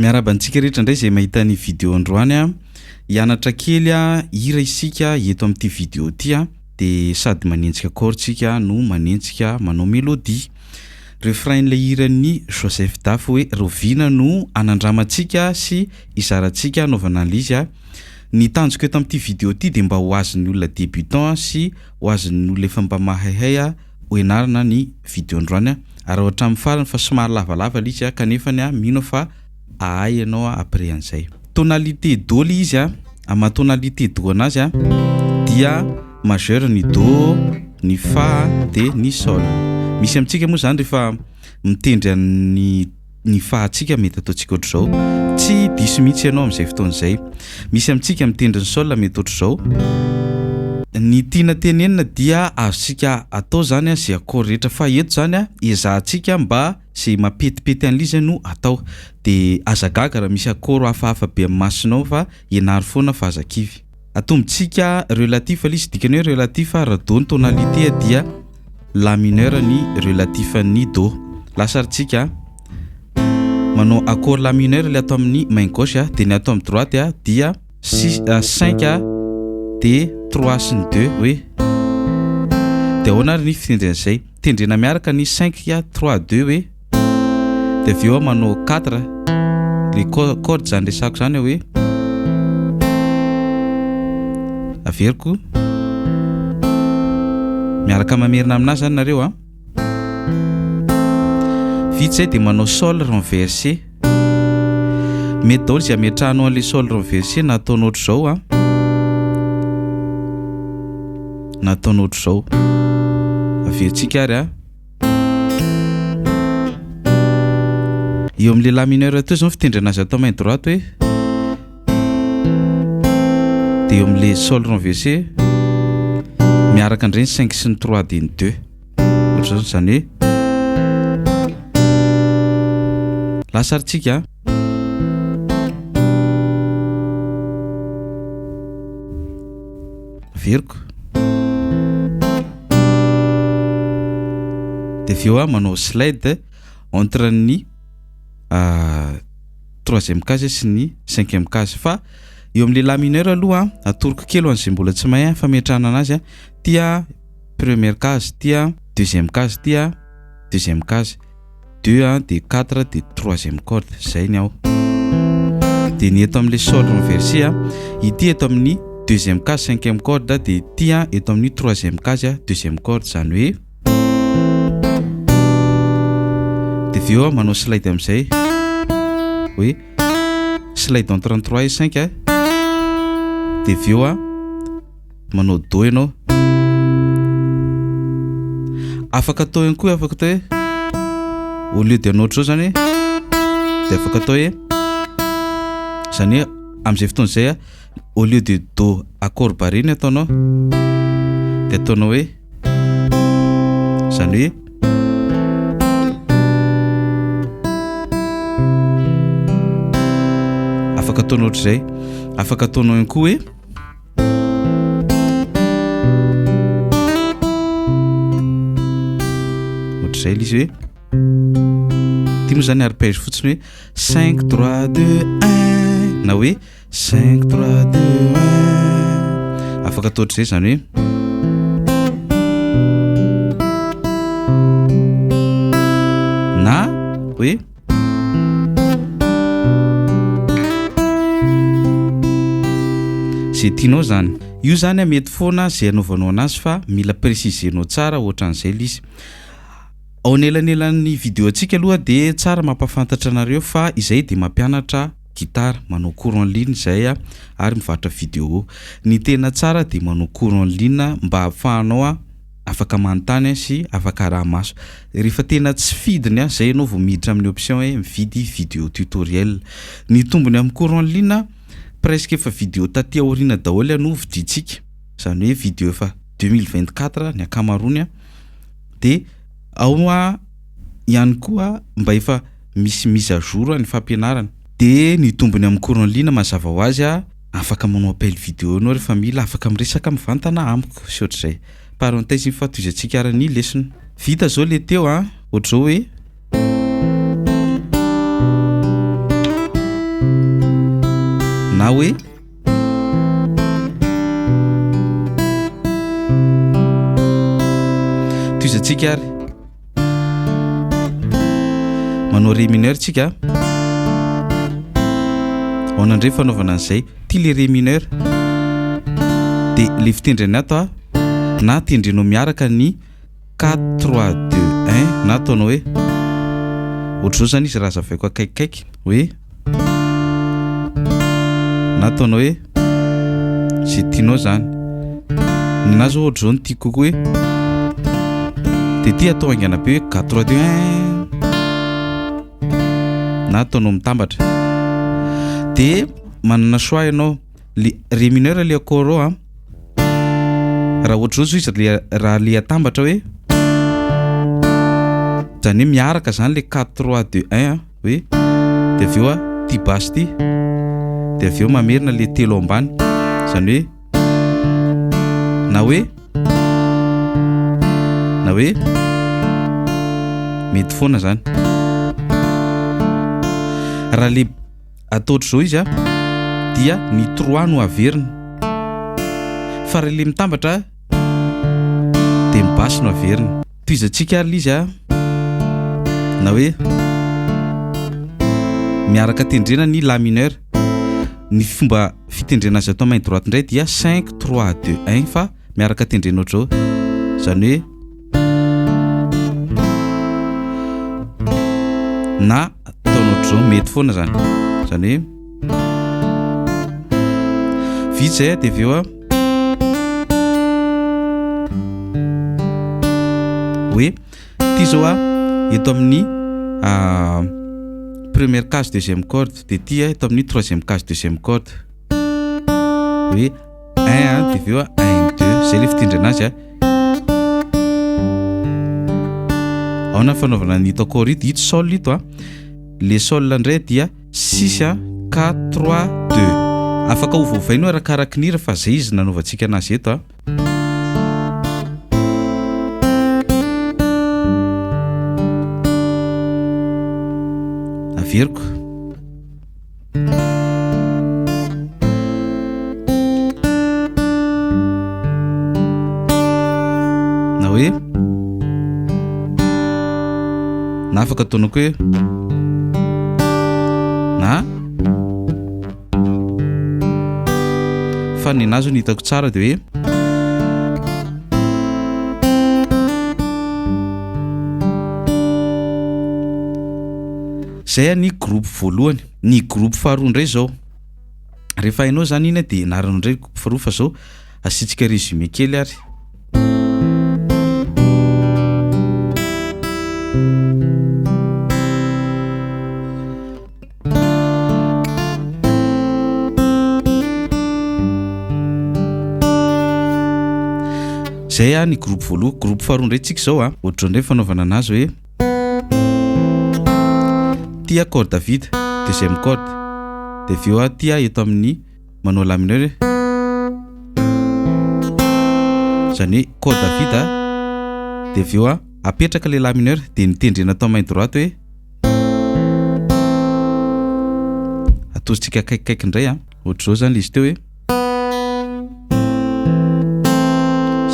Miarabantsika rehetra indray izay mahita ny vidéo androany a, hianatra kely a hira isika eto amin'ity vidéo ity a, de sady manenjika corde tsika no manenjika manao mélodie. Refrain-n'ilay hiran'ny Joseph Dafy hoe rovina no anandramantsika sy izarantsika anaovana an'izy a. Ny tanjoko eto amin'ity vidéo ity de mba ho azon'ny olona débutant sy ho azon'ny olona efa mba mahaihay a hoenarana ny vidéo androany a. Ary hatramin'ny farany fa somary lavalava izy a kanefa a mino fa ahay ianao après an'izay. Tonalité do li izy a, ama tonalité do anazy a dia majeur ny do, ny fa de ny sol. Misy amintsika moa zany rehefa mitendry ny fa atsika mety ataontsika ohatr'izao, tsy diso mihitsy ianao amin'izay fotoan'izay. Misy amintsika mitendry ny sol mety ohatr'izao. Ny tiana tenenina dia azontsika atao zany a zay accord rehetra fa eto zany a ezahantsika mba zay mapetipety an'il'izy no atao. De azagaga raha misy accord hafahafa be amin'ny masonao fa ianary foana fa azakivy. Atombontsika relatif izy dikany hoe relatif raha do ny tonalité dia la mineur ny relatif ny do. Lasaritsika manao accord la mineur le atao amin'ny main gauche de ny atao amin'ny droite dia 5 de 3 sy ny 2 hoe de ahoana ny fitendren'izay. Tendrena miaraka ny 5 3 2 hoe de aveo manao 4 le corde zany resako zany hoe averiko miaraka mamerina aminazy zany nareo a. Vita zay de manao sol renversé. Mety daholo izay ametrahanao an'ilay sol renversé na ataonao ohatr'izao a. Na ataonao ohatr'izao. Averitsika ary a. Eo amin'ilay la mineur teo zao fitendrena azy atao main droite hoe. De eo amin'ilay sol renversé miaraka andreny 5 sy ny 3 de ny 2. Ohatr'izao zany hoe lasaritsika veriko de aveo manao slide entre ny troisième case sy ny cinquième case. Fa eo amin'ilay la mineur aloha atoroko kely ho an'izay mbola tsy mahay fametrahana anazy tia première case, tia deuxième case, tia deuxième case, 2 de 4 de troisième corde zay ny ao. De ny eto amin'ilay sol renversé ity eto amin'ny deuxième case cinquième corde de tia eto amin'ny troisième case deuxième corde zany hoe. De aveo manao slide amin'izay hoe slide entre 3 et 5 de aveo manao do ianao. Afaka atao ihany koa afaka atao hoe au lieu de anao ohatr'izao zany de afaka atao hoe zany hoe amin'izay fotoan'izay au lieu de do accord barré ny ataonao de ataonao hoe zany hoe afaka ataonao ohatr'izay. Afaka ataonao ihany koa hoe ohatr'izay izy hoe ity moa zany arpège fotsiny hoe 5 3 2 1 na hoe 5 3 2 1. Afaka atao ohatr'izay zany hoe na hoe zay tianao zany. Io zany mety foana zay anaovanao anazy fa mila précisenao tsara ohatran'izay izy. Ao anelanelan'ny vidéo antsika aloha de tsara mampafantatra anareo fa izay de mampianatra gitara, manao cours en ligne zay ary mivarotra vidéo. Ny tena tsara de manao cours en ligne mba ahafahanao afaka manontany sy afaka raha maso. Rehefa tena tsy fidiny zay ianao vao miditra amin'ny option hoe mividy vidéo tutoriel. Ny tombony amin'ny cours en ligne presque efa vidéo taty aoriana daholo no vidintsika. Zany hoe vidéo efa 2024 ny akamarony de ao ihany koa mba efa misy mise à jour ny fampianarana. De ny tombony amin'ny cours en ligne mazava ho azy afaka manao appel vidéo anao rehefa mila, afaka miresaka mivantana amiko sy ohatr'izay. Parenthèse ifatohizantsika arany lesson. Vita zao le teo ohatr'izao hoe na hoe toizatsika ary manao ré mineur tsika onandray fanaovana an'izay ty le ré mineur dia le fitendreny ato na tendrenao miaraka ny 4 3 2 1 na ataonao hoe ohatr'izao zany izy raha zavaiko akaikikaiky hoe na ataonao hoe zay tianao zany ninazy ohatr'izao ny tiako kokoa hoe dia ty atao haingana be hoe 4 3 2 1 na ataonao mitambatra dia manana choix ianao le ré mineur le accord ao raha ohatr'izao zao izy raha le atambatra hoe zany hoe miaraka zany le 4 3 2 1 hoe dia avy eo ty basy ty dia avy eo mamerina le telo ambany zany hoe na hoe mety foana zany raha le atao ohatr'izao izy dia ny 3 no averina fa raha le mitambatra dia mibasy no averina toizantsika ary izy na hoe miaraka tendrena ny la mineur ny fomba fitendrena azy atao main droite indray dia 5 3 2 1 fa miaraka tendrena ohatr'izao zany hoe na ataonao ohatr'izao mety foana zany hoe vitsy zay dia avy eo hoe ty zao eto amin'ny première case deuxième corde dia ty eto amin'ny troisième case deuxième corde hoe 1 dia avy eo 1 2 zay le fitendrena azy ao na fanaovana ny ito accord ito sol ito le sol indray dia 6 4 3 2 afaka ovaovainao arakaraka ny hira fa zay izy nanaovantsika anazy eto averiko na hoe na afaka ataonako hoe na fa ninazy ny hitako tsara dia hoe zay ny groupe voalohany ny groupe faharoa indray zao rehefa hainao zany iny dia naranao indray groupe faharoa fa zao asitsika résumé kely ary zay ny groupe voalohany groupe faharoa indray tsika zao ohatr'izao indray fanaovana anazy hoe ty corde vide deuxième corde dia avy eo ty eto amin'ny manao la mineur zany hoe corde vide dia avy eo apetraka le la mineur dia nitendrena atao main droite hoe atozitsika akaikikaiky indray ohatr'izao zany le izy teo hoe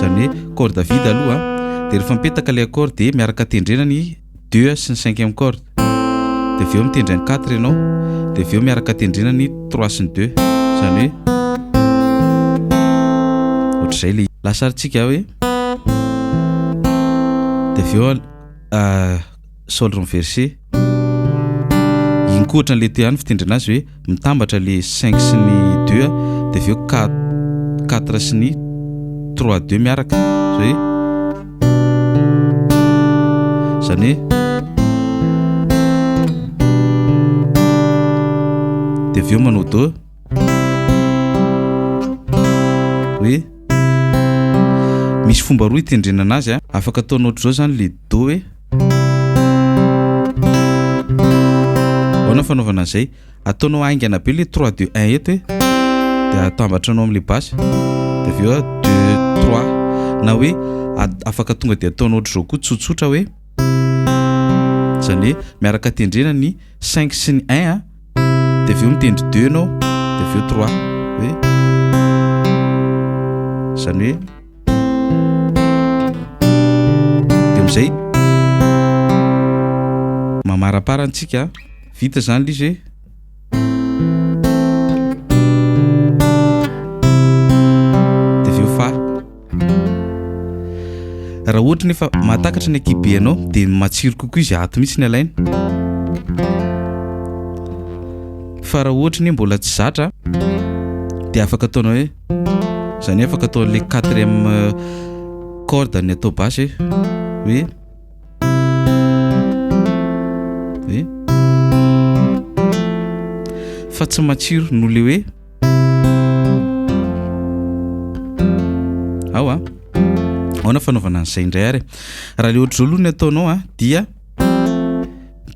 zany hoe corde vide aloha dia rehefa mipetaka le accord dia miaraka tendrena ny 2 sy ny 5e corde dia avy eo mitendra ny 4 ianao dia avy eo miaraka tendrena ny 3 sy ny 2 zany hoe ohatr'izay le lasarintsika hoe dia avy eo sol renversé iny koa ohatra n'le teo ihany fitendrena azy hoe mitambatra le 5 sy ny 2 dia avy eo 4 sy ny 3 2 miaraka zay zany dia avy eo manao do hoe misy fomba roa hitendrena anazy afaka ataonao ohatr'izao zany le do hoe ao na fanaovana an'izay ataonao aingana be le 3 2 1 eto hoe dia atambatranao amin'le basy dia avy eo 2 3 na hoe afaka tonga dia ataonao ohatr'izao koa tsotsotra hoe zany hoe miaraka tendrena ny 5 sy ny 1 dia avy eo mitendry 2 anao dia avy eo 3 hoe zany hoe dia am'izay mamaraparantsika vita zany l' izy hoe dia avy eo fa raha ohatra nefa mahatakatra ny ekipe anao dia matsiro kokoa izy ato mihitsy ny alaina fa raha ohatra ny mbola tsy zatra dia afaka ataonao hoe zany afaka ataon'le 4e corde ny atao basy hoe fa tsy matsiro no le hoe ao aona fanaovana an'izay indray ary raha le ohatra zao aloha ny ataonao dia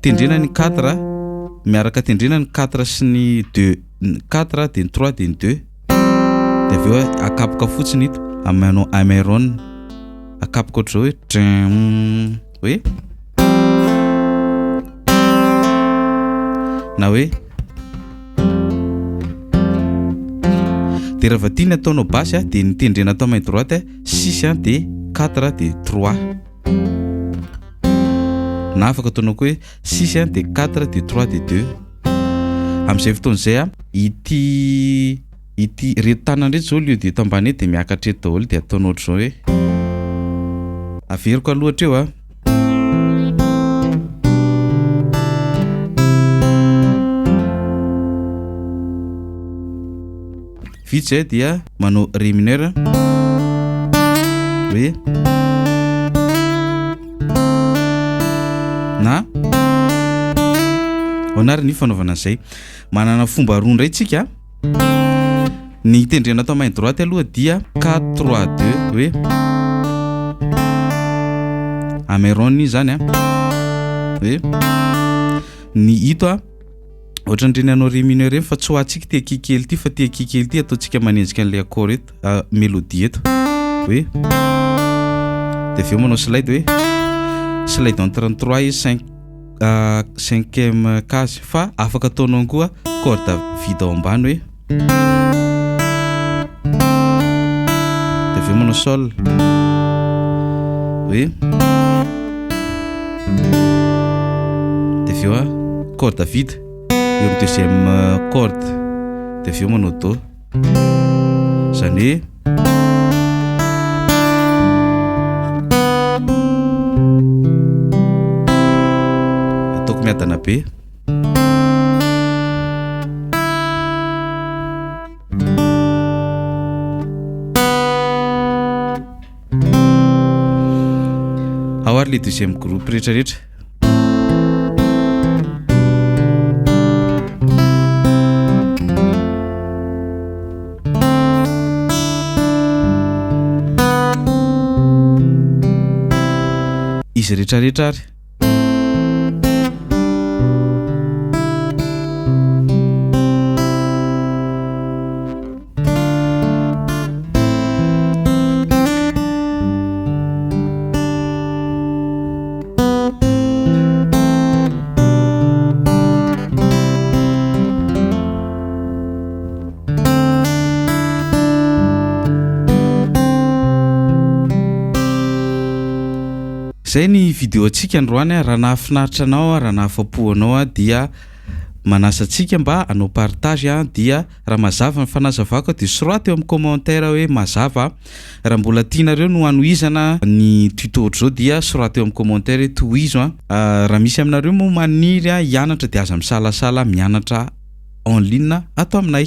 tendrena ny 4 miaraka tendrena ny 4 sy ny 2 4 dia ny 3 dia ny 2 dia avy eo akapoka fotsiny ito amanao ameron akapoka ohatra zao hoe na hoe dia raha vadiny ataonao basy dia ny tendrena atao main droite 6 dia 4 dia 3 na afaka ataonao koa hoe 6 dia 4 dia 3 dia 2 amin'izay fotoan'izay ity reto tanana reto zao lio dia eto ambany dia miakatra eto daholo dia ataonao ohatra zao hoe averiko alohatra eo vita zay dia manao ré mineur hoe na onary ny fanaovana izay manana fomba roa ndray tsika ny tendrena atao main droite aloha dia 4 3 2 hoe ameron zany hoe ny ito ohatra ndreny anao ré mineur reny fa tsy ho atsika ty akikely ty fa ty akikely ty ataontsika manenjika an'le accord eto mélodie eto hoe dia avy eo manao slide hoe slide en 33 izy 5e case fa afaka ataonao koa corde vide ao ambany hoe dia avy eo manao sol hoe dia avy eo corde vide eo amin'ny 2e corde dia avy eo manao do zany hoe ataoko miadana be ao ary le 2e groupe rehetrarehetra izy rehetrarehetra ary zay ny video antsika androany raha nahafinaritra anao raha nahafapo anao dia manasa antsika mba anao partage dia raha mazava ny fanazavako dia soraty eo amin'ny commentaire hoe mazava raha mbola tianareo no hanohizana ny tuto ohatr'izao dia soraty eo amin'ny commentaire tohizo raha misy aminareo moa maniry hianatra dia aza misalasala mianatra en ligne atao aminay